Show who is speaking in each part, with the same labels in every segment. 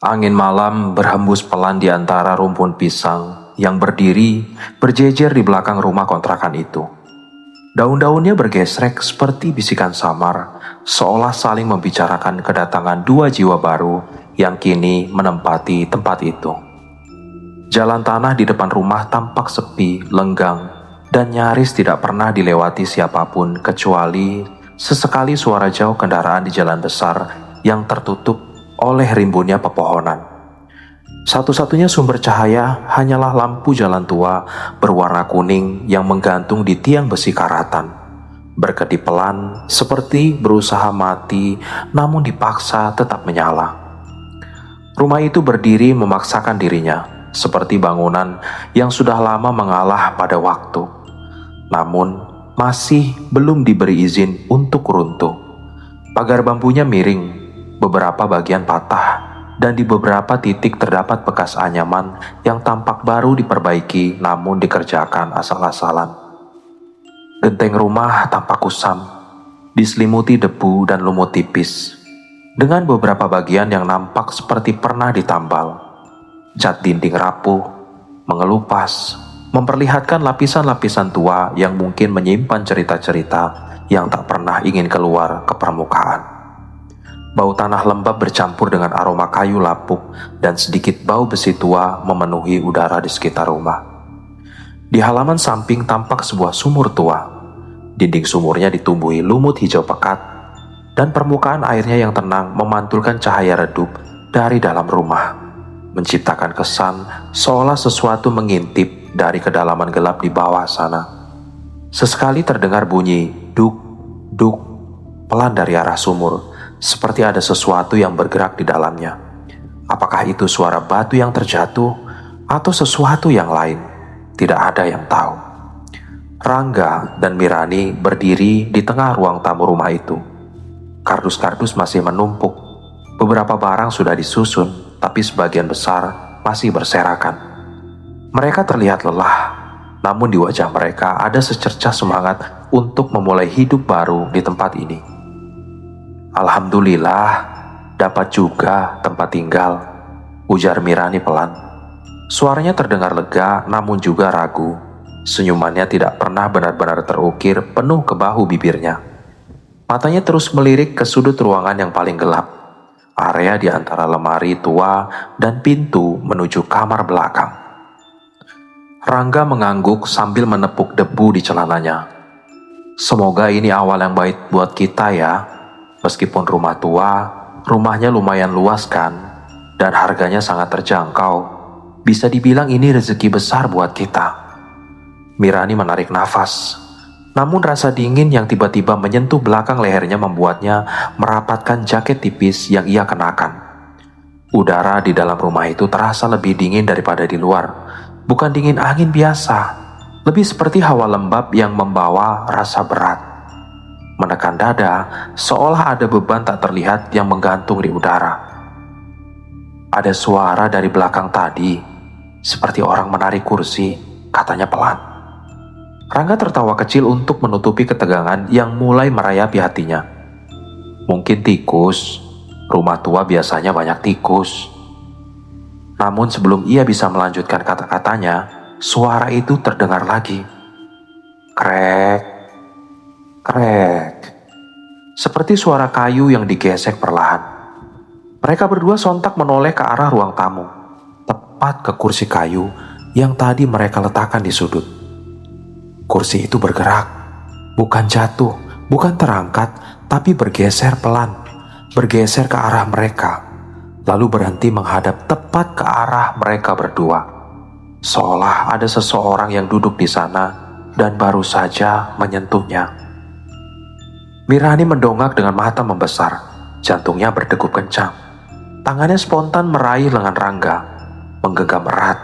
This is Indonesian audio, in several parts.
Speaker 1: Angin malam berhembus pelan di antara rumpun pisang yang berdiri berjejer di belakang rumah kontrakan itu. Daun-daunnya bergesrek seperti bisikan samar, seolah saling membicarakan kedatangan dua jiwa baru yang kini menempati tempat itu. Jalan tanah di depan rumah tampak sepi, lenggang, dan nyaris tidak pernah dilewati siapapun kecuali sesekali suara jauh kendaraan di jalan besar yang tertutup oleh rimbunnya pepohonan. Satu-satunya sumber cahaya hanyalah lampu jalan tua berwarna kuning yang menggantung di tiang besi karatan, berkedip pelan seperti berusaha mati namun dipaksa tetap menyala. Rumah itu berdiri memaksakan dirinya, seperti bangunan yang sudah lama mengalah pada waktu, namun masih belum diberi izin untuk runtuh. Pagar bambunya miring, beberapa bagian patah, dan di beberapa titik terdapat bekas anyaman yang tampak baru diperbaiki namun dikerjakan asal-asalan. Genteng rumah tampak kusam, diselimuti debu dan lumut tipis, dengan beberapa bagian yang nampak seperti pernah ditambal. Cat dinding rapuh, mengelupas, memperlihatkan lapisan-lapisan tua yang mungkin menyimpan cerita-cerita yang tak pernah ingin keluar ke permukaan. Bau tanah lembab bercampur dengan aroma kayu lapuk dan sedikit bau besi tua memenuhi udara di sekitar rumah. Di halaman samping tampak sebuah sumur tua. Dinding sumurnya ditumbuhi lumut hijau pekat dan permukaan airnya yang tenang memantulkan cahaya redup dari dalam rumah, menciptakan kesan seolah sesuatu mengintip dari kedalaman gelap di bawah sana. Sesekali terdengar bunyi duk, duk, pelan dari arah sumur, seperti ada sesuatu yang bergerak di dalamnya. Apakah itu suara batu yang terjatuh atau sesuatu yang lain? Tidak ada yang tahu. Rangga dan Mirani berdiri di tengah ruang tamu rumah itu. Kardus-kardus masih menumpuk. Beberapa barang sudah disusun, tapi sebagian besar masih berserakan. Mereka terlihat lelah, namun di wajah mereka ada secercah semangat untuk memulai hidup baru di tempat ini. "Alhamdulillah, dapat juga tempat tinggal," ujar Mirani pelan. Suaranya terdengar lega namun juga ragu. Senyumannya tidak pernah benar-benar terukir penuh ke bahu bibirnya. Matanya terus melirik ke sudut ruangan yang paling gelap, area di antara lemari tua dan pintu menuju kamar belakang. Rangga mengangguk sambil menepuk debu di celananya. "Semoga ini awal yang baik buat kita ya. Meskipun rumah tua, rumahnya lumayan luas kan, dan harganya sangat terjangkau. Bisa dibilang ini rezeki besar buat kita." Mirani menarik nafas, namun rasa dingin yang tiba-tiba menyentuh belakang lehernya membuatnya merapatkan jaket tipis yang ia kenakan. Udara di dalam rumah itu terasa lebih dingin daripada di luar. Bukan dingin angin biasa, lebih seperti hawa lembab yang membawa rasa berat. Menekan dada, seolah ada beban tak terlihat yang menggantung di udara. "Ada suara dari belakang tadi, seperti orang menarik kursi," katanya pelan. Rangga tertawa kecil untuk menutupi ketegangan yang mulai merayapi hatinya. "Mungkin tikus, rumah tua biasanya banyak tikus." Namun sebelum ia bisa melanjutkan kata-katanya, suara itu terdengar lagi. Krek, krek, seperti suara kayu yang digesek perlahan. Mereka berdua sontak menoleh ke arah ruang tamu, tepat ke kursi kayu yang tadi mereka letakkan di sudut. Kursi itu bergerak, bukan jatuh, bukan terangkat, tapi bergeser pelan, bergeser ke arah mereka, lalu berhenti menghadap tepat ke arah mereka berdua, seolah ada seseorang yang duduk di sana dan baru saja menyentuhnya. Mirani mendongak dengan mata membesar, jantungnya berdegup kencang. Tangannya spontan meraih lengan Rangga, menggenggam erat.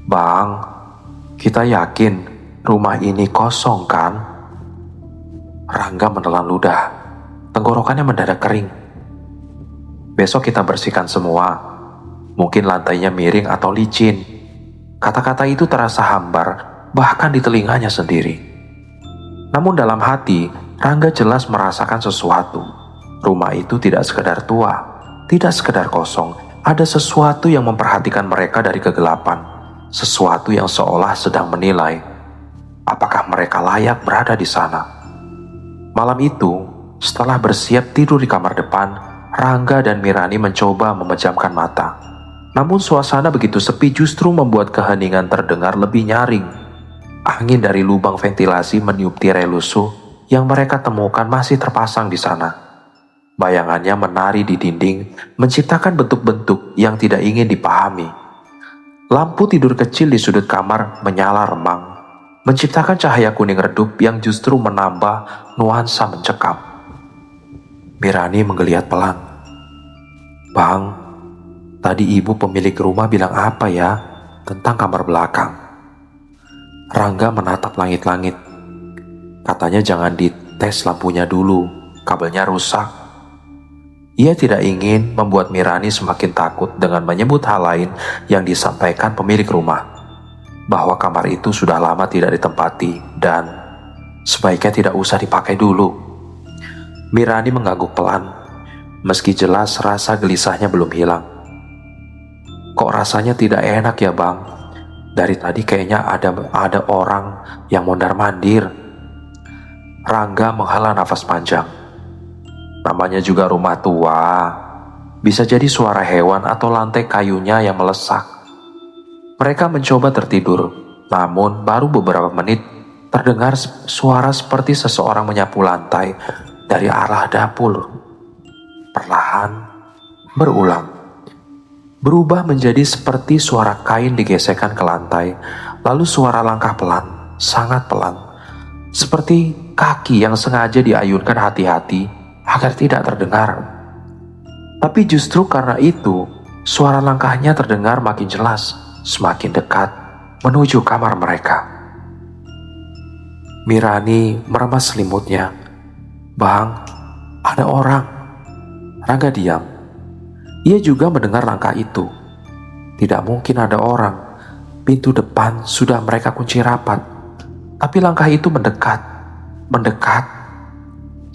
Speaker 1: "Bang, kita yakin rumah ini kosong kan?" Rangga menelan ludah, tenggorokannya mendadak kering. "Besok kita bersihkan semua. Mungkin lantainya miring atau licin." Kata-kata itu terasa hambar, bahkan di telinganya sendiri. Namun dalam hati, Rangga jelas merasakan sesuatu. Rumah itu tidak sekedar tua, tidak sekedar kosong, ada sesuatu yang memperhatikan mereka dari kegelapan, sesuatu yang seolah sedang menilai apakah mereka layak berada di sana. Malam itu, setelah bersiap tidur di kamar depan, Rangga dan Mirani mencoba memejamkan mata. Namun suasana begitu sepi justru membuat keheningan terdengar lebih nyaring. Angin dari lubang ventilasi meniup tirai lusuh yang mereka temukan masih terpasang di sana. Bayangannya menari di dinding, menciptakan bentuk-bentuk yang tidak ingin dipahami. Lampu tidur kecil di sudut kamar menyala remang, menciptakan cahaya kuning redup yang justru menambah nuansa mencekam. Mirani menggeliat pelan. "Bang, tadi ibu pemilik rumah bilang apa ya tentang kamar belakang?" Rangga menatap langit-langit. "Katanya jangan dites lampunya dulu, kabelnya rusak." Ia tidak ingin membuat Mirani semakin takut dengan menyebut hal lain yang disampaikan pemilik rumah, bahwa kamar itu sudah lama tidak ditempati dan sebaiknya tidak usah dipakai dulu. Mirani mengangguk pelan, meski jelas rasa gelisahnya belum hilang. "Kok rasanya tidak enak ya bang? Dari tadi kayaknya ada orang yang mondar-mandir." Rangga menghela nafas panjang. Namanya juga rumah tua, bisa jadi suara hewan atau lantai kayunya yang melesak. Mereka mencoba tertidur, namun baru beberapa menit terdengar suara seperti seseorang menyapu lantai dari arah dapur. Perlahan, berulang, berubah menjadi seperti suara kain digesekkan ke lantai, lalu suara langkah pelan, sangat pelan, seperti kaki yang sengaja diayunkan hati-hati agar tidak terdengar. Tapi justru karena itu, suara langkahnya terdengar makin jelas, semakin dekat, menuju kamar mereka. Mirani meremas selimutnya. "Bang, ada orang." Rangga diam. Ia juga mendengar langkah itu. Tidak mungkin ada orang. Pintu depan sudah mereka kunci rapat. Tapi langkah itu mendekat,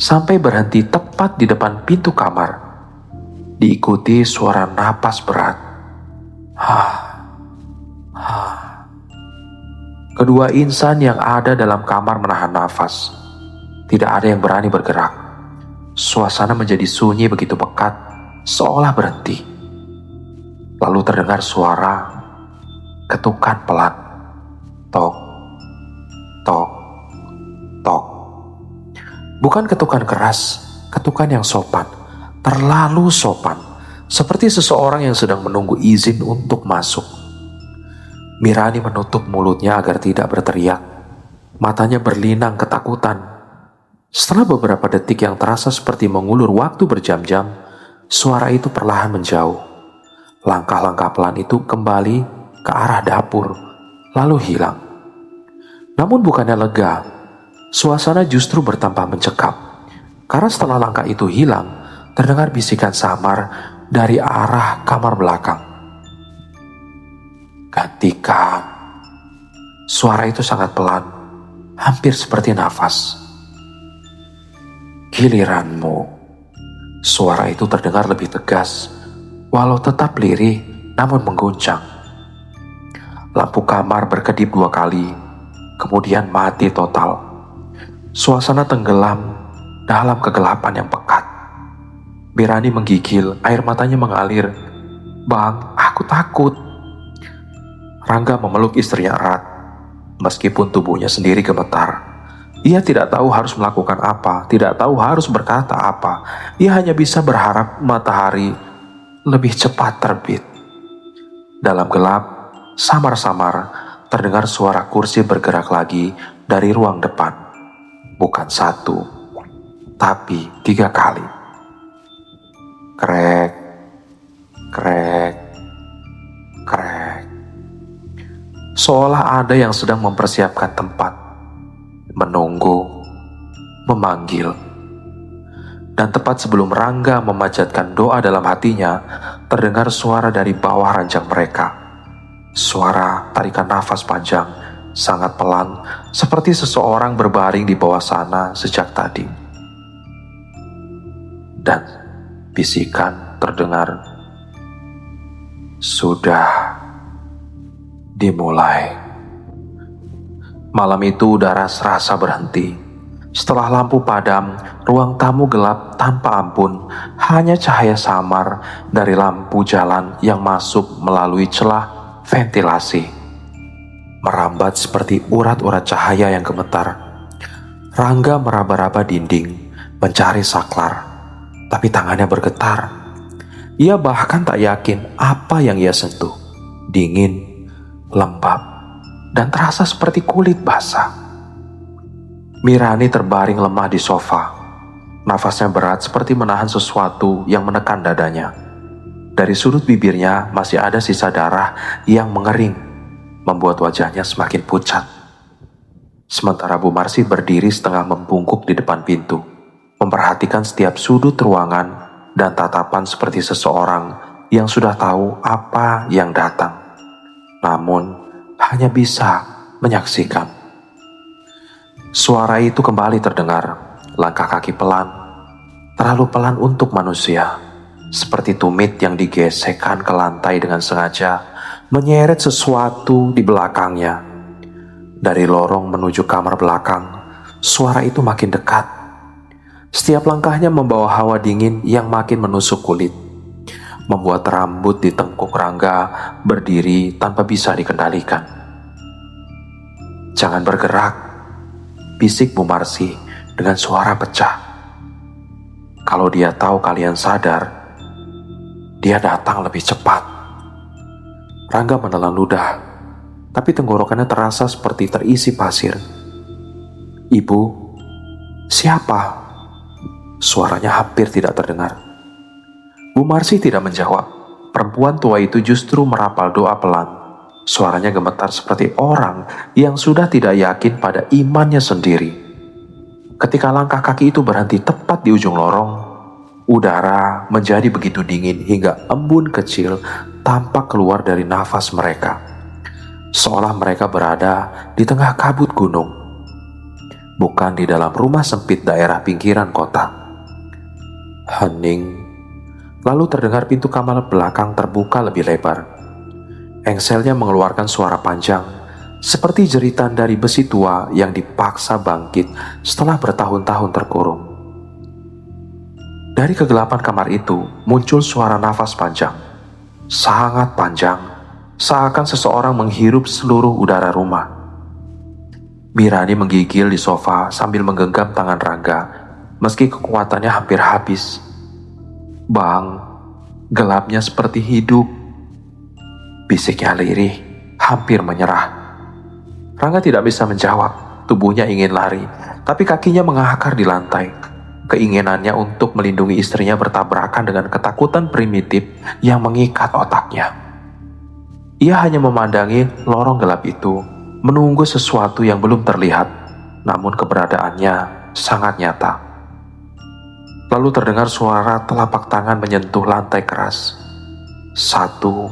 Speaker 1: sampai berhenti tepat di depan pintu kamar. Diikuti suara napas berat. Kedua insan yang ada dalam kamar menahan nafas. Tidak ada yang berani bergerak. Suasana menjadi sunyi begitu pekat, seolah berhenti. Lalu terdengar suara ketukan pelan. Tok, tok, tok. Bukan ketukan keras, ketukan yang sopan, terlalu sopan, seperti seseorang yang sedang menunggu izin untuk masuk. Mirani menutup mulutnya agar tidak berteriak. Matanya berlinang ketakutan. Setelah beberapa detik yang terasa seperti mengulur waktu berjam-jam, suara itu perlahan menjauh. Langkah-langkah pelan itu kembali ke arah dapur, lalu hilang. Namun bukannya lega, suasana justru bertambah mencekam, karena setelah langkah itu hilang, terdengar bisikan samar dari arah kamar belakang. "Gantikan." Suara itu sangat pelan, hampir seperti nafas. "Giliranmu." Suara itu terdengar lebih tegas, walau tetap lirih namun mengguncang. Lampu kamar berkedip 2 kali, kemudian mati total. Suasana tenggelam dalam kegelapan yang pekat. Mirani menggigil, air matanya mengalir. "Bang, aku takut." Rangga memeluk istrinya erat, meskipun tubuhnya sendiri gemetar. Ia tidak tahu harus melakukan apa, tidak tahu harus berkata apa. Ia hanya bisa berharap matahari lebih cepat terbit. Dalam gelap, samar-samar terdengar suara kursi bergerak lagi dari ruang depan. Bukan 1, tapi 3 kali. Krek, krek, krek. Seolah ada yang sedang mempersiapkan tempat, menunggu, memanggil. Dan tepat sebelum Rangga memanjatkan doa dalam hatinya, terdengar suara dari bawah ranjang mereka. Suara tarikan nafas panjang, sangat pelan, seperti seseorang berbaring di bawah sana sejak tadi. Dan bisikan terdengar, Sudah dimulai. Malam itu udara serasa berhenti. Setelah lampu padam, ruang tamu gelap tanpa ampun. Hanya cahaya samar dari lampu jalan yang masuk melalui celah ventilasi, merambat seperti urat-urat cahaya yang gemetar. Rangga meraba-raba dinding, mencari saklar, tapi tangannya bergetar. Ia bahkan tak yakin apa yang ia sentuh. Dingin, lembab, dan terasa seperti kulit basah. Mirani terbaring lemah di sofa. Nafasnya berat seperti menahan sesuatu yang menekan dadanya. Dari sudut bibirnya masih ada sisa darah yang mengering, membuat wajahnya semakin pucat. Sementara Bu Marsi berdiri setengah membungkuk di depan pintu, memperhatikan setiap sudut ruangan dan tatapan seperti seseorang yang sudah tahu apa yang datang, namun hanya bisa menyaksikan. Suara itu kembali terdengar, langkah kaki pelan, terlalu pelan untuk manusia, seperti tumit yang digesekkan ke lantai dengan sengaja, menyeret sesuatu di belakangnya. Dari lorong menuju kamar belakang, suara itu makin dekat. Setiap langkahnya membawa hawa dingin yang makin menusuk kulit, membuat rambut di tengkuk Rangga berdiri tanpa bisa dikendalikan. "Jangan bergerak," bisik Bu Marsi dengan suara pecah. Kalau dia tahu kalian sadar, dia datang lebih cepat. Rangga menelan ludah, tapi tenggorokannya terasa seperti terisi pasir. "Ibu, siapa?" Suaranya hampir tidak terdengar. Bu Marsi tidak menjawab. Perempuan tua itu justru merapal doa pelan. Suaranya gemetar seperti orang yang sudah tidak yakin pada imannya sendiri. Ketika langkah kaki itu berhenti tepat di ujung lorong, udara menjadi begitu dingin hingga embun kecil tampak keluar dari nafas mereka. Seolah mereka berada di tengah kabut gunung, bukan di dalam rumah sempit daerah pinggiran kota. Hening, lalu terdengar pintu kamar belakang terbuka lebih lebar. Engselnya mengeluarkan suara panjang, seperti jeritan dari besi tua yang dipaksa bangkit setelah bertahun-tahun terkurung. Dari kegelapan kamar itu muncul suara nafas panjang, sangat panjang, seakan seseorang menghirup seluruh udara rumah. Mirani menggigil di sofa sambil menggenggam tangan Rangga, meski kekuatannya hampir habis. "Bang, gelapnya seperti hidup," bisiknya lirih, hampir menyerah. Rangga tidak bisa menjawab. Tubuhnya ingin lari, tapi kakinya mengakar di lantai. Keinginannya untuk melindungi istrinya bertabrakan dengan ketakutan primitif yang mengikat otaknya. Ia hanya memandangi lorong gelap itu, menunggu sesuatu yang belum terlihat, namun keberadaannya sangat nyata. Lalu terdengar suara telapak tangan menyentuh lantai keras. Satu,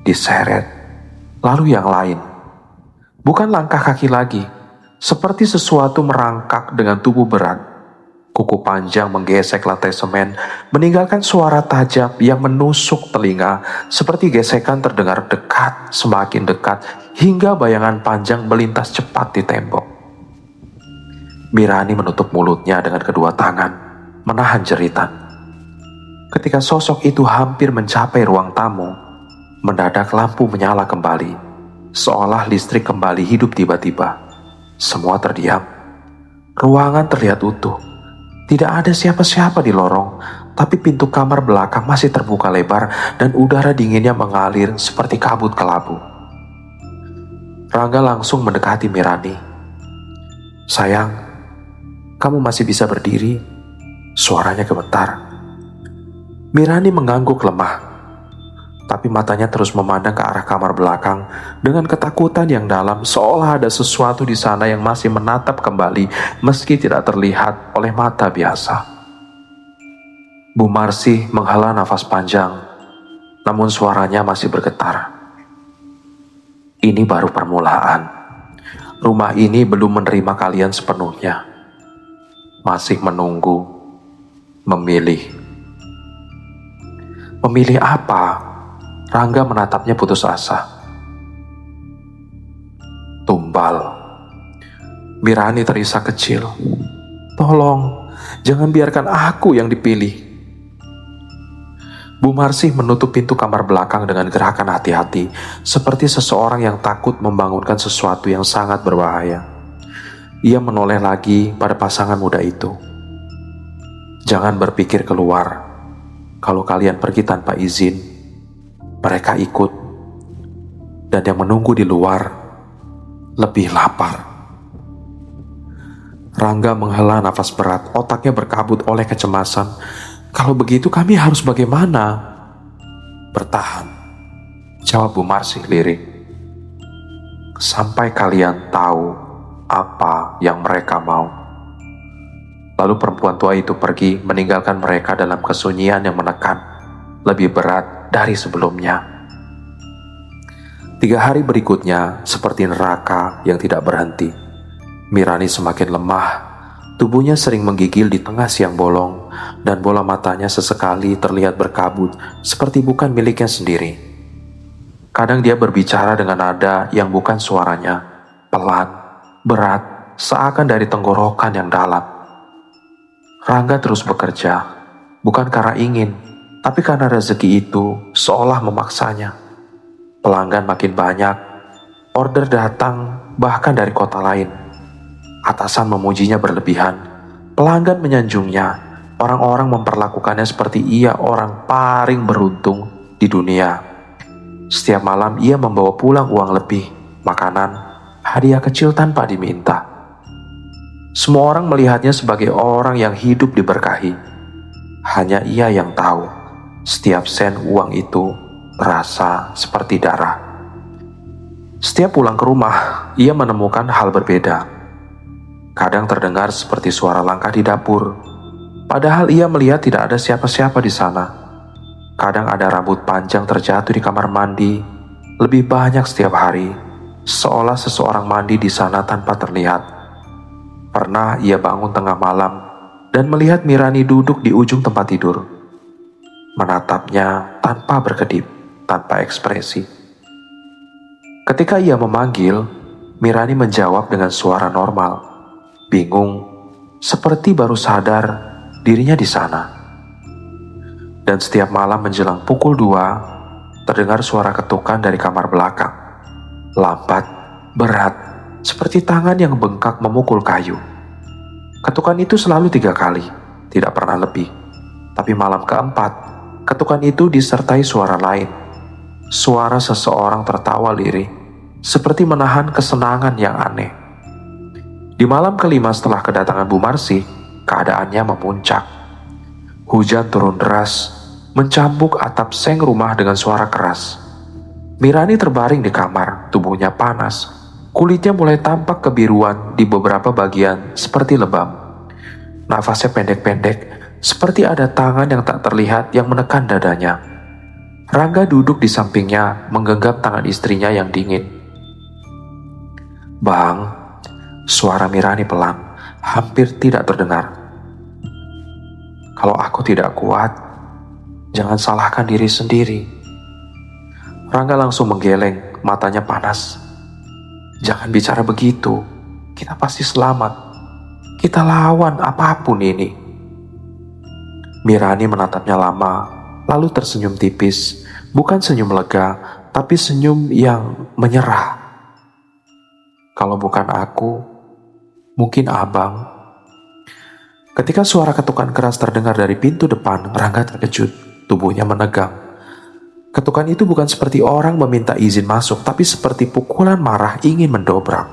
Speaker 1: diseret, lalu yang lain. Bukan langkah kaki lagi, seperti sesuatu merangkak dengan tubuh berat. Kuku panjang menggesek lantai semen, meninggalkan suara tajam yang menusuk telinga, seperti gesekan terdengar dekat, semakin dekat, hingga bayangan panjang melintas cepat di tembok. Mirani menutup mulutnya dengan kedua tangan, menahan jeritan. Ketika sosok itu hampir mencapai ruang tamu, mendadak lampu menyala kembali, seolah listrik kembali hidup tiba-tiba. Semua terdiam. Ruangan terlihat utuh. Tidak ada siapa-siapa di lorong, tapi pintu kamar belakang masih terbuka lebar dan udara dinginnya mengalir seperti kabut kelabu. Rangga langsung mendekati Mirani. "Sayang, kamu masih bisa berdiri?" Suaranya gemetar. Mirani mengangguk lemah, tapi matanya terus memandang ke arah kamar belakang dengan ketakutan yang dalam, seolah ada sesuatu di sana yang masih menatap kembali meski tidak terlihat oleh mata biasa. Bu Marsi menghela nafas panjang, namun suaranya masih bergetar. "Ini baru permulaan. Rumah ini belum menerima kalian sepenuhnya. Masih menunggu, memilih." "Memilih apa?" Rangga menatapnya putus asa. Tumbal. Mirani terisak kecil. Tolong, jangan biarkan aku yang dipilih. Bu Marsih menutup pintu kamar belakang dengan gerakan hati-hati, seperti seseorang yang takut membangunkan sesuatu yang sangat berbahaya. Ia menoleh lagi pada pasangan muda itu. Jangan berpikir keluar. Kalau kalian pergi tanpa izin, mereka ikut. Dan yang menunggu di luar lebih lapar. Rangga menghela nafas berat, otaknya berkabut oleh kecemasan. Kalau begitu kami harus bagaimana? Bertahan, jawab Bu Marsih lirih. Sampai kalian tahu apa yang mereka mau. Lalu perempuan tua itu pergi meninggalkan mereka dalam kesunyian yang menekan, lebih berat dari sebelumnya. 3 hari berikutnya seperti neraka yang tidak berhenti. Mirani semakin lemah. Tubuhnya sering menggigil di tengah siang bolong, dan bola matanya sesekali terlihat berkabut seperti bukan miliknya sendiri. Kadang dia berbicara dengan nada yang bukan suaranya, pelan, berat, seakan dari tenggorokan yang dalam. Rangga terus bekerja, bukan karena ingin, tapi karena rezeki itu seolah memaksanya. Pelanggan makin banyak, order datang bahkan dari kota lain. Atasan memujinya berlebihan, pelanggan menyanjungnya, orang-orang memperlakukannya seperti ia orang paling beruntung di dunia. Setiap malam ia membawa pulang uang lebih, makanan, hadiah kecil tanpa diminta. Semua orang melihatnya sebagai orang yang hidup diberkahi. Hanya ia yang tahu, setiap sen uang itu terasa seperti darah. Setiap pulang ke rumah, ia menemukan hal berbeda. Kadang terdengar seperti suara langkah di dapur, padahal ia melihat tidak ada siapa-siapa di sana. Kadang ada rambut panjang terjatuh di kamar mandi, lebih banyak setiap hari, seolah seseorang mandi di sana tanpa terlihat. Pernah ia bangun tengah malam dan melihat Mirani duduk di ujung tempat tidur, menatapnya tanpa berkedip, tanpa ekspresi. Ketika ia memanggil, Mirani menjawab dengan suara normal. Bingung, seperti baru sadar dirinya di sana. Dan setiap malam menjelang pukul 2, terdengar suara ketukan dari kamar belakang. Lambat, berat, seperti tangan yang bengkak memukul kayu. Ketukan itu selalu 3 kali, tidak pernah lebih. Tapi malam keempat, ketukan itu disertai suara lain. Suara seseorang tertawa lirih, seperti menahan kesenangan yang aneh. Di malam kelima setelah kedatangan Bu Marsih, keadaannya memuncak. Hujan turun deras, mencambuk atap seng rumah dengan suara keras. Mirani terbaring di kamar, tubuhnya panas. Kulitnya mulai tampak kebiruan di beberapa bagian seperti lebam. Nafasnya pendek-pendek, seperti ada tangan yang tak terlihat yang menekan dadanya. Rangga duduk di sampingnya, menggenggam tangan istrinya yang dingin. Bang, suara Mirani pelan, hampir tidak terdengar. Kalau aku tidak kuat, jangan salahkan diri sendiri. Rangga langsung menggeleng, matanya panas. Jangan bicara begitu, kita pasti selamat. Kita lawan apapun ini. Mirani menatapnya lama, lalu tersenyum tipis, bukan senyum lega, tapi senyum yang menyerah. Kalau bukan aku, mungkin abang. Ketika suara ketukan keras terdengar dari pintu depan, Rangga terkejut, tubuhnya menegang. Ketukan itu bukan seperti orang meminta izin masuk, tapi seperti pukulan marah ingin mendobrak.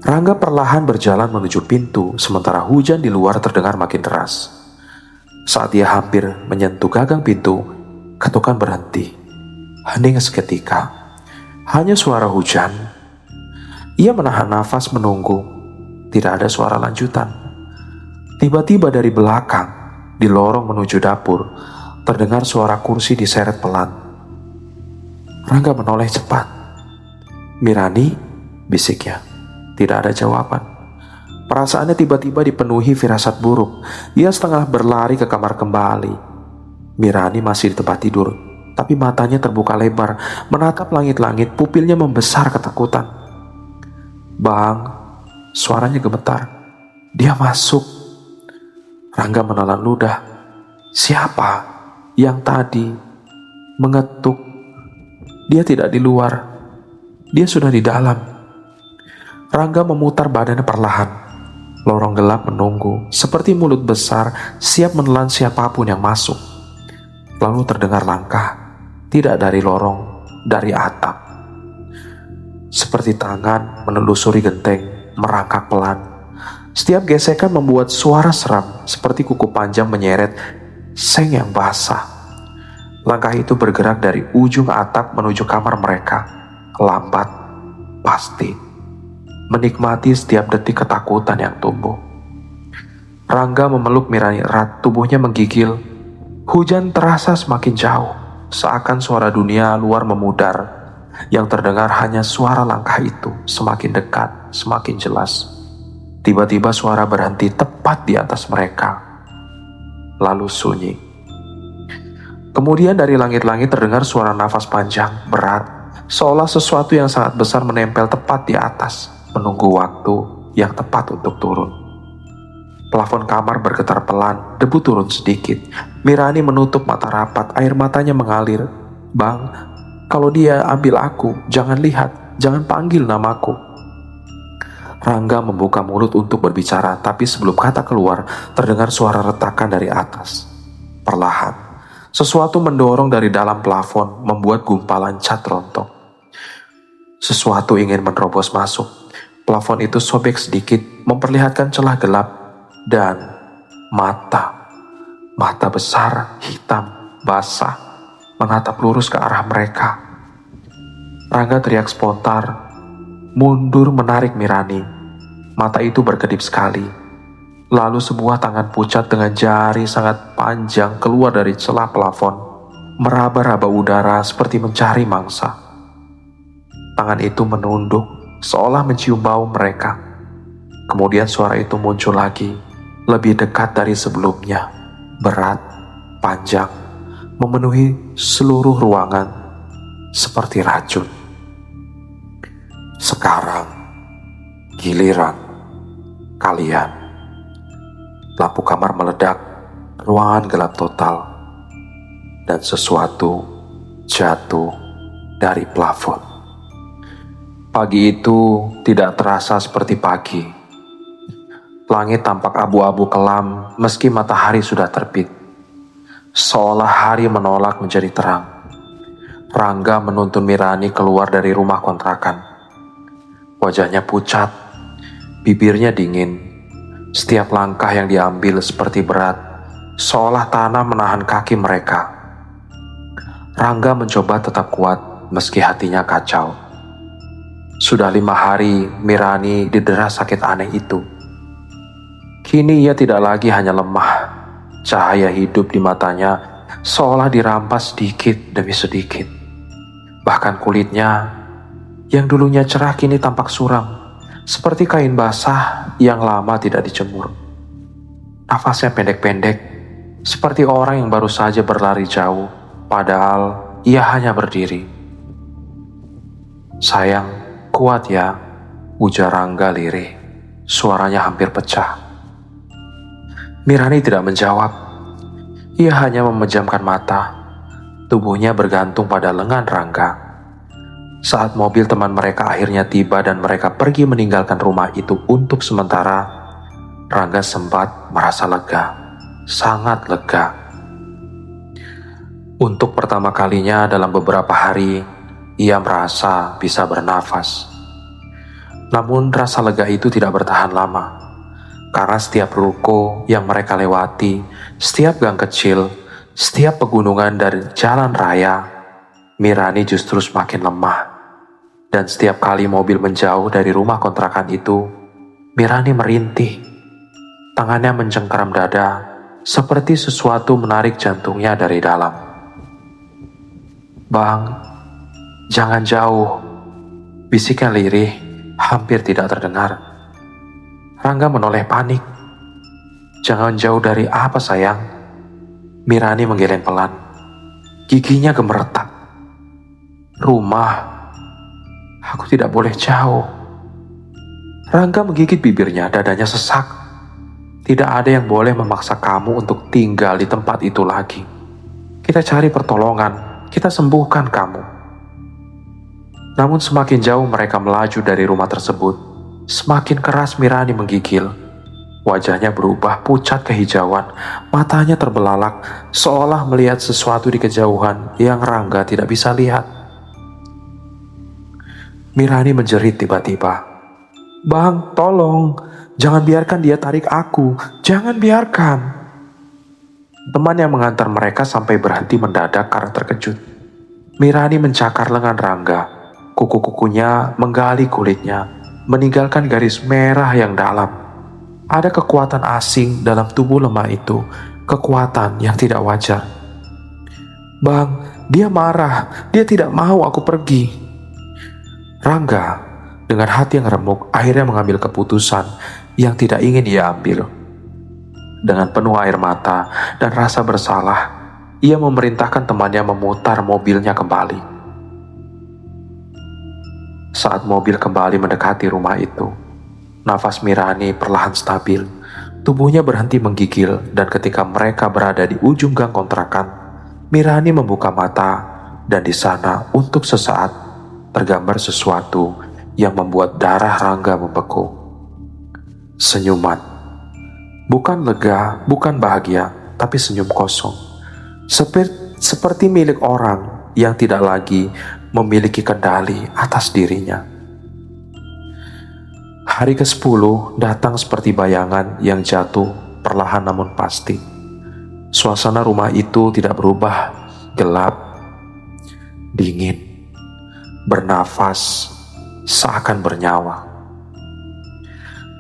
Speaker 1: Rangga perlahan berjalan menuju pintu, sementara hujan di luar terdengar makin deras. Saat dia hampir menyentuh gagang pintu, ketukan berhenti. Hening seketika, hanya suara hujan. Ia menahan nafas menunggu. Tidak ada suara lanjutan. Tiba-tiba dari belakang, di lorong menuju dapur, terdengar suara kursi diseret pelan. Rangga menoleh cepat. Mirani, bisiknya. Tidak ada jawaban. Perasaannya tiba-tiba dipenuhi firasat buruk. Ia setengah berlari ke kamar kembali. Mirani masih di tempat tidur, tapi matanya terbuka lebar, menatap langit-langit, pupilnya membesar ketakutan. "Bang," suaranya gemetar. "Dia masuk." Rangga menelan ludah. Siapa yang tadi mengetuk? Dia tidak di luar, dia sudah di dalam. Rangga memutar badannya perlahan. Lorong gelap menunggu, seperti mulut besar siap menelan siapapun yang masuk. Lalu terdengar langkah, tidak dari lorong, dari atap. Seperti tangan menelusuri genteng, merangkak pelan. Setiap gesekan membuat suara seram, seperti kuku panjang menyeret seng yang basah. Langkah itu bergerak dari ujung atap menuju kamar mereka. Lambat, pasti. Menikmati setiap detik ketakutan yang tumbuh. Rangga memeluk Mirani erat, tubuhnya menggigil. Hujan terasa semakin jauh, seakan suara dunia luar memudar. Yang terdengar hanya suara langkah itu, semakin dekat, semakin jelas. Tiba-tiba suara berhenti tepat di atas mereka. Lalu sunyi. Kemudian dari langit-langit terdengar suara nafas panjang, berat, seolah sesuatu yang sangat besar menempel tepat di atas, menunggu waktu yang tepat untuk turun. Plafon kamar bergetar pelan, debu turun sedikit. Mirani menutup mata rapat, air matanya mengalir. "Bang, kalau dia ambil aku, jangan lihat, jangan panggil namaku." Rangga membuka mulut untuk berbicara, tapi sebelum kata keluar, terdengar suara retakan dari atas. Perlahan, sesuatu mendorong dari dalam plafon, membuat gumpalan cat rontok. Sesuatu ingin menerobos masuk. Plafon itu sobek sedikit, memperlihatkan celah gelap, dan mata besar, hitam, basah, menatap lurus ke arah mereka. Rangga teriak spontan, mundur menarik Mirani. Mata itu berkedip sekali. Lalu sebuah tangan pucat dengan jari sangat panjang keluar dari celah plafon, meraba-raba udara seperti mencari mangsa. Tangan itu menunduk, seolah mencium bau mereka. Kemudian suara itu muncul lagi, lebih dekat dari sebelumnya, berat, panjang, memenuhi seluruh ruangan, seperti racun. "Sekarang, giliran kalian." Lampu kamar meledak, ruangan gelap total, dan sesuatu jatuh dari plafon. Pagi itu tidak terasa seperti pagi. Langit tampak abu-abu kelam meski matahari sudah terbit. Seolah hari menolak menjadi terang. Rangga menuntun Mirani keluar dari rumah kontrakan. Wajahnya pucat, bibirnya dingin. Setiap langkah yang diambil seperti berat, seolah tanah menahan kaki mereka. Rangga mencoba tetap kuat meski hatinya kacau. Sudah 5 hari Mirani didera sakit aneh itu. Kini ia tidak lagi hanya lemah, cahaya hidup di matanya seolah dirampas sedikit demi sedikit. Bahkan kulitnya yang dulunya cerah kini tampak suram, seperti kain basah yang lama tidak dijemur. Nafasnya pendek-pendek, seperti orang yang baru saja berlari jauh, padahal ia hanya berdiri. "Sayang, kuat ya," ujar Rangga lirih. Suaranya hampir pecah. Mirani tidak menjawab. Ia hanya memejamkan mata. Tubuhnya bergantung pada lengan Rangga. Saat mobil teman mereka akhirnya tiba dan mereka pergi meninggalkan rumah itu untuk sementara, Rangga sempat merasa lega, sangat lega. Untuk pertama kalinya dalam beberapa hari, ia merasa bisa bernafas. Namun rasa lega itu tidak bertahan lama, karena setiap ruko yang mereka lewati, setiap gang kecil, setiap pegunungan dari jalan raya, Mirani justru semakin lemah. Dan setiap kali mobil menjauh dari rumah kontrakan itu, Mirani merintih. Tangannya mencengkeram dada, seperti sesuatu menarik jantungnya dari dalam. "Bang, jangan jauh," bisiknya lirih, hampir tidak terdengar. Rangga menoleh panik. "Jangan jauh dari apa sayang?" Mirani menggeleng pelan. Giginya gemeretak. Rumah, aku tidak boleh jauh. Rangga menggigit bibirnya, dadanya sesak. Tidak ada yang boleh memaksa kamu untuk tinggal di tempat itu lagi. Kita cari pertolongan, kita sembuhkan kamu. Namun semakin jauh mereka melaju dari rumah tersebut, semakin keras Mirani menggigil. Wajahnya berubah pucat kehijauan, matanya terbelalak, seolah melihat sesuatu di kejauhan yang Rangga tidak bisa lihat. Mirani menjerit tiba-tiba. "Bang, tolong, jangan biarkan dia tarik aku, jangan biarkan." Teman yang mengantar mereka sampai berhenti mendadak karena terkejut. Mirani mencakar lengan Rangga, kuku-kukunya menggali kulitnya, meninggalkan garis merah yang dalam. Ada kekuatan asing dalam tubuh lemah itu, kekuatan yang tidak wajar. "Bang, dia marah, dia tidak mau aku pergi." Rangga, dengan hati yang remuk, akhirnya mengambil keputusan yang tidak ingin ia ambil. Dengan penuh air mata dan rasa bersalah, ia memerintahkan temannya memutar mobilnya kembali. Saat mobil kembali mendekati rumah itu, nafas Mirani perlahan stabil, tubuhnya berhenti menggigil, dan ketika mereka berada di ujung gang kontrakan, Mirani membuka mata, dan di sana untuk sesaat tergambar sesuatu yang membuat darah Rangga membeku. Senyuman. Bukan lega, bukan bahagia, tapi senyum kosong. Seperti milik orang yang tidak lagi memiliki kendali atas dirinya. Hari ke-10 datang seperti bayangan yang jatuh perlahan namun pasti. Suasana rumah itu tidak berubah, gelap, dingin, bernafas, seakan bernyawa.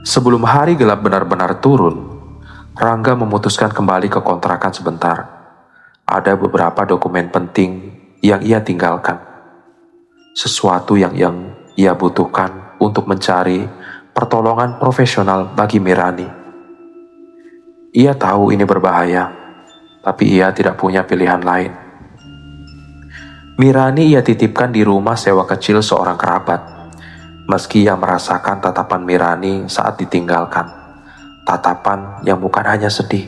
Speaker 1: Sebelum hari gelap benar-benar turun, Rangga memutuskan kembali ke kontrakan sebentar. Ada beberapa dokumen penting yang ia tinggalkan. Sesuatu yang ia butuhkan untuk mencari pertolongan profesional bagi Mirani. Ia tahu ini berbahaya, tapi ia tidak punya pilihan lain. Mirani ia titipkan di rumah sewa kecil seorang kerabat. Meski ia merasakan tatapan Mirani saat ditinggalkan, tatapan yang bukan hanya sedih,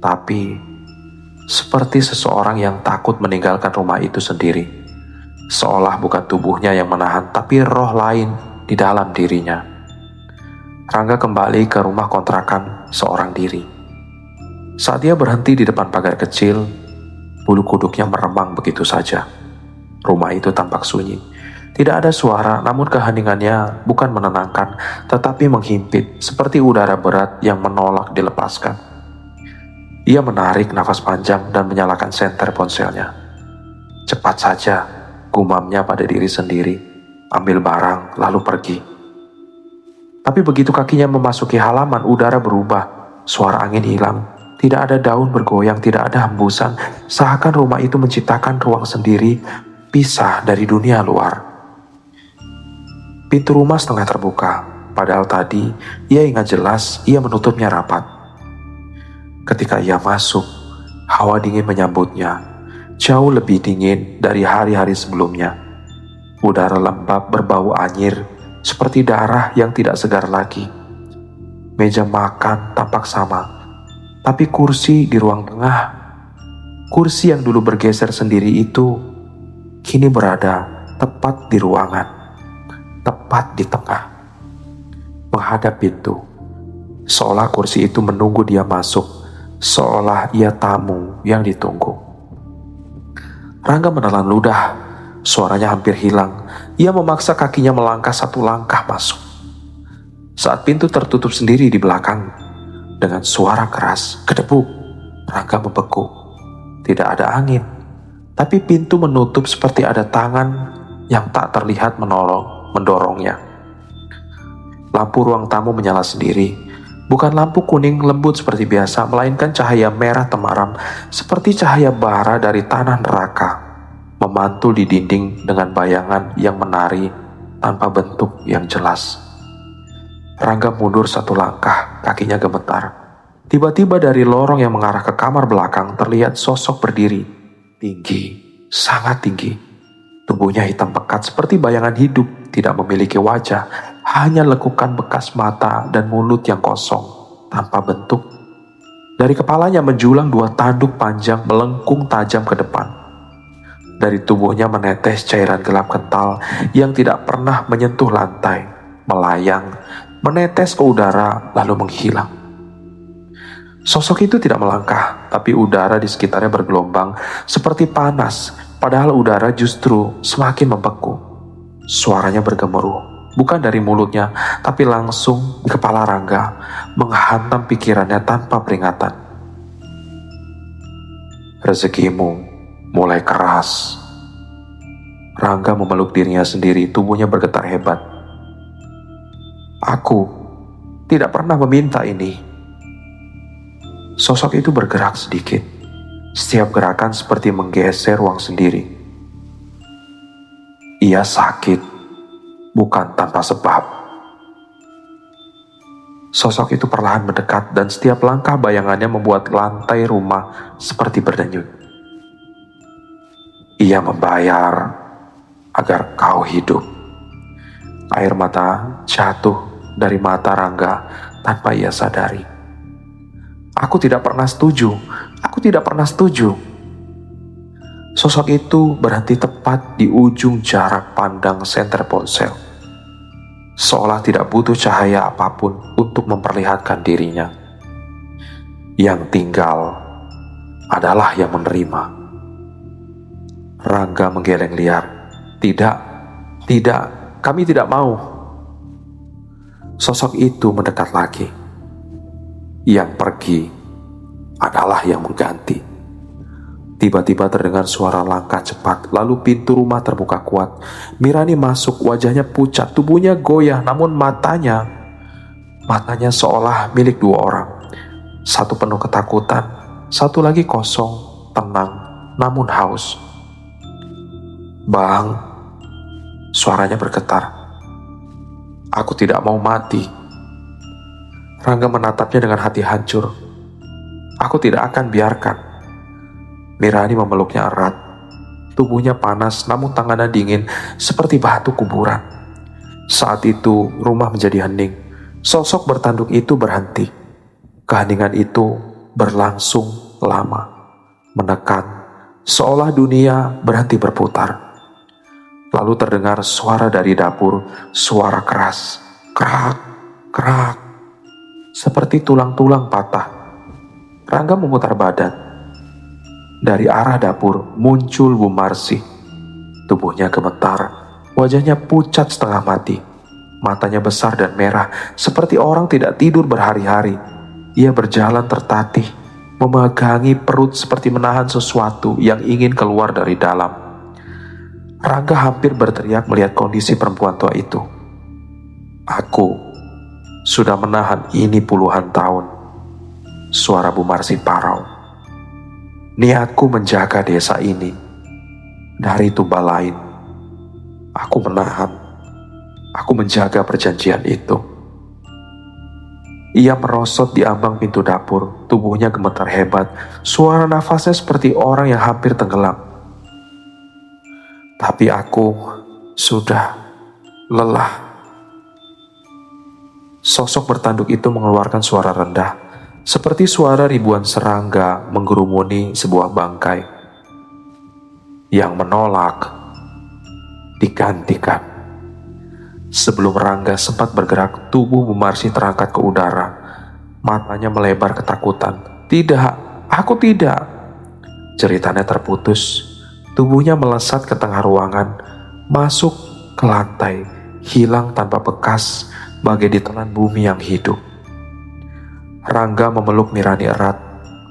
Speaker 1: tapi seperti seseorang yang takut meninggalkan rumah itu sendiri. Seolah bukan tubuhnya yang menahan, tapi roh lain di dalam dirinya. Rangga kembali ke rumah kontrakan seorang diri. Saat dia berhenti di depan pagar kecil, bulu kuduknya meremang begitu saja. Rumah itu tampak sunyi. Tidak ada suara, namun keheningannya bukan menenangkan, tetapi menghimpit, seperti udara berat yang menolak dilepaskan. Ia menarik nafas panjang dan menyalakan senter ponselnya. Cepat saja, gumamnya pada diri sendiri, ambil barang lalu pergi. Tapi begitu kakinya memasuki halaman, udara berubah, suara angin hilang, tidak ada daun bergoyang, tidak ada hembusan, seakan rumah itu menciptakan ruang sendiri, pisah dari dunia luar. Pintu rumah setengah terbuka, padahal tadi ia ingat jelas ia menutupnya rapat. Ketika ia masuk, hawa dingin menyambutnya, jauh lebih dingin dari hari-hari sebelumnya. Udara lembab berbau anyir, seperti darah yang tidak segar lagi. Meja makan tampak sama, tapi kursi di ruang tengah, kursi yang dulu bergeser sendiri itu, kini berada tepat di ruangan. Tepat di tengah, menghadap pintu, seolah kursi itu menunggu dia masuk, seolah ia tamu yang ditunggu. Rangga menelan ludah, suaranya hampir hilang. Ia memaksa kakinya melangkah satu langkah masuk. Saat pintu tertutup sendiri di belakang, dengan suara keras, kedebuk, Rangga membeku. Tidak ada angin, tapi pintu menutup seperti ada tangan yang tak terlihat mendorongnya. Lampu ruang tamu menyala sendiri, bukan lampu kuning lembut seperti biasa, melainkan cahaya merah temaram, seperti cahaya bara dari tanah neraka, memantul di dinding dengan bayangan yang menari tanpa bentuk yang jelas. Rangga mundur satu langkah, kakinya gemetar. Tiba-tiba dari lorong yang mengarah ke kamar belakang terlihat sosok berdiri, tinggi, sangat tinggi. Tubuhnya hitam pekat seperti bayangan hidup, tidak memiliki wajah, hanya lekukan bekas mata dan mulut yang kosong, tanpa bentuk. Dari kepalanya menjulang 2 tanduk panjang melengkung tajam ke depan. Dari tubuhnya menetes cairan gelap kental yang tidak pernah menyentuh lantai, melayang, menetes ke udara lalu menghilang. Sosok itu tidak melangkah, tapi udara di sekitarnya bergelombang seperti panas, padahal udara justru semakin membeku. Suaranya bergemuruh, bukan dari mulutnya, tapi langsung di kepala Rangga, menghantam pikirannya tanpa peringatan. Rezekimu mulai keras. Rangga memeluk dirinya sendiri, tubuhnya bergetar hebat. Aku tidak pernah meminta ini. Sosok itu bergerak sedikit. Setiap gerakan seperti menggeser ruang sendiri. Ia sakit, bukan tanpa sebab. Sosok itu perlahan mendekat dan setiap langkah bayangannya membuat lantai rumah seperti berdenyut. Ia membayar agar kau hidup. Air mata jatuh dari mata Rangga tanpa ia sadari. Aku tidak pernah setuju. Sosok itu berhenti tepat di ujung jarak pandang senter ponsel. Seolah tidak butuh cahaya apapun untuk memperlihatkan dirinya. Yang tinggal adalah yang menerima. Rangga menggeleng liar. Tidak, kami tidak mau. Sosok itu mendekat lagi. Yang pergi adalah yang mengganti. Tiba-tiba terdengar suara langkah cepat, lalu pintu rumah terbuka kuat. Mirani masuk, wajahnya pucat, tubuhnya goyah, namun matanya seolah milik 2 orang. Satu penuh ketakutan, satu lagi kosong, tenang, namun haus. Bang, suaranya bergetar. Aku tidak mau mati. Rangga menatapnya dengan hati hancur. Aku tidak akan biarkan. Mirani memeluknya erat. Tubuhnya panas namun tangannya dingin seperti batu kuburan. Saat itu rumah menjadi hening. Sosok bertanduk itu berhenti. Keheningan itu berlangsung lama. Menekan, seolah dunia berhenti berputar. Lalu terdengar suara dari dapur, suara keras. Krak, krak. Seperti tulang-tulang patah. Rangga memutar badan. Dari arah dapur muncul Bu Marsi. Tubuhnya gemetar, wajahnya pucat setengah mati. Matanya besar dan merah, seperti orang tidak tidur berhari-hari. Ia berjalan tertatih, memegangi perut seperti menahan sesuatu yang ingin keluar dari dalam. Rangga hampir berteriak melihat kondisi perempuan tua itu. Aku sudah menahan ini puluhan tahun. Suara Bu Marsi parau. Niatku menjaga desa ini dari tumbal lain. Aku menahan. Aku menjaga perjanjian itu. Ia merosot di ambang pintu dapur. Tubuhnya gemetar hebat. Suara nafasnya seperti orang yang hampir tenggelam. Tapi aku sudah lelah. Sosok bertanduk itu mengeluarkan suara rendah, seperti suara ribuan serangga menggerumuni sebuah bangkai. Yang menolak digantikan. Sebelum Rangga sempat bergerak, tubuh Bu Marsi terangkat ke udara. Matanya melebar ketakutan. Tidak, aku tidak. Jeritannya terputus. Tubuhnya melesat ke tengah ruangan, masuk ke lantai, hilang tanpa bekas, bagai ditelan bumi yang hidup. Rangga memeluk Mirani erat,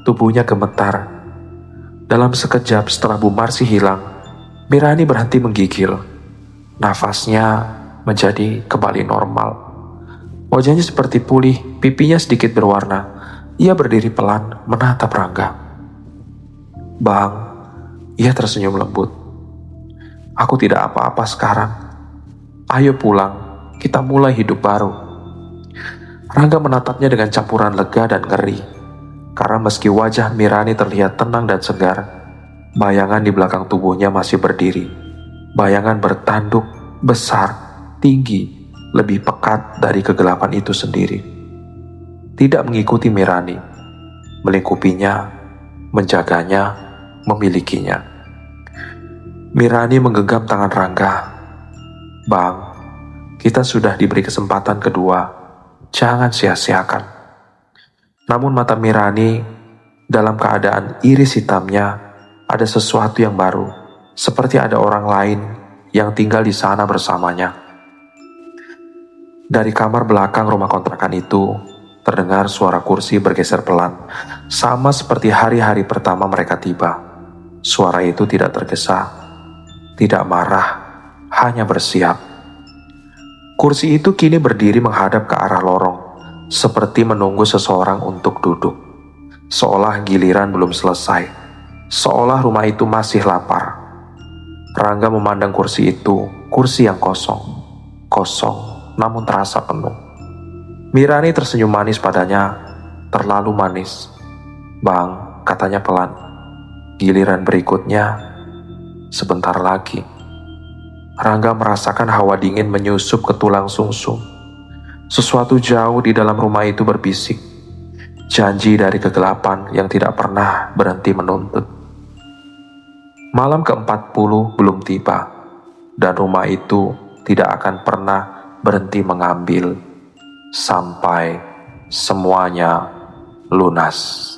Speaker 1: tubuhnya gemetar. Dalam sekejap setelah Bu Marsi hilang, Mirani berhenti menggigil. Nafasnya menjadi kembali normal. Wajahnya seperti pulih, pipinya sedikit berwarna. Ia berdiri pelan menatap Rangga. Bang, ia tersenyum lembut. Aku tidak apa-apa sekarang. Ayo pulang. Kita mulai hidup baru. Rangga menatapnya dengan campuran lega dan ngeri. Karena meski wajah Mirani terlihat tenang dan segar, Bayangan di belakang tubuhnya masih berdiri. Bayangan bertanduk, besar, tinggi, lebih pekat dari kegelapan itu sendiri. Tidak mengikuti Mirani, melingkupinya, menjaganya, memilikinya. Mirani menggenggam tangan Rangga. Bang, kita sudah diberi kesempatan kedua, jangan sia-siakan. Namun mata Mirani dalam keadaan iris hitamnya ada sesuatu yang baru, seperti ada orang lain yang tinggal di sana bersamanya. Dari kamar belakang rumah kontrakan itu, terdengar suara kursi bergeser pelan, sama seperti hari-hari pertama mereka tiba. Suara itu tidak tergesa, tidak marah, hanya bersiap. Kursi itu kini berdiri menghadap ke arah lorong, seperti menunggu seseorang untuk duduk. Seolah giliran belum selesai, seolah rumah itu masih lapar. Rangga memandang kursi itu, kursi yang kosong namun terasa penuh. Mirani tersenyum manis padanya, terlalu manis. Bang, katanya pelan. Giliran berikutnya, sebentar lagi. Rangga merasakan hawa dingin menyusup ke tulang sungsum. Sesuatu jauh di dalam rumah itu berbisik. Janji dari kegelapan yang tidak pernah berhenti menuntut. Malam ke-40 belum tiba, dan rumah itu tidak akan pernah berhenti mengambil sampai semuanya lunas.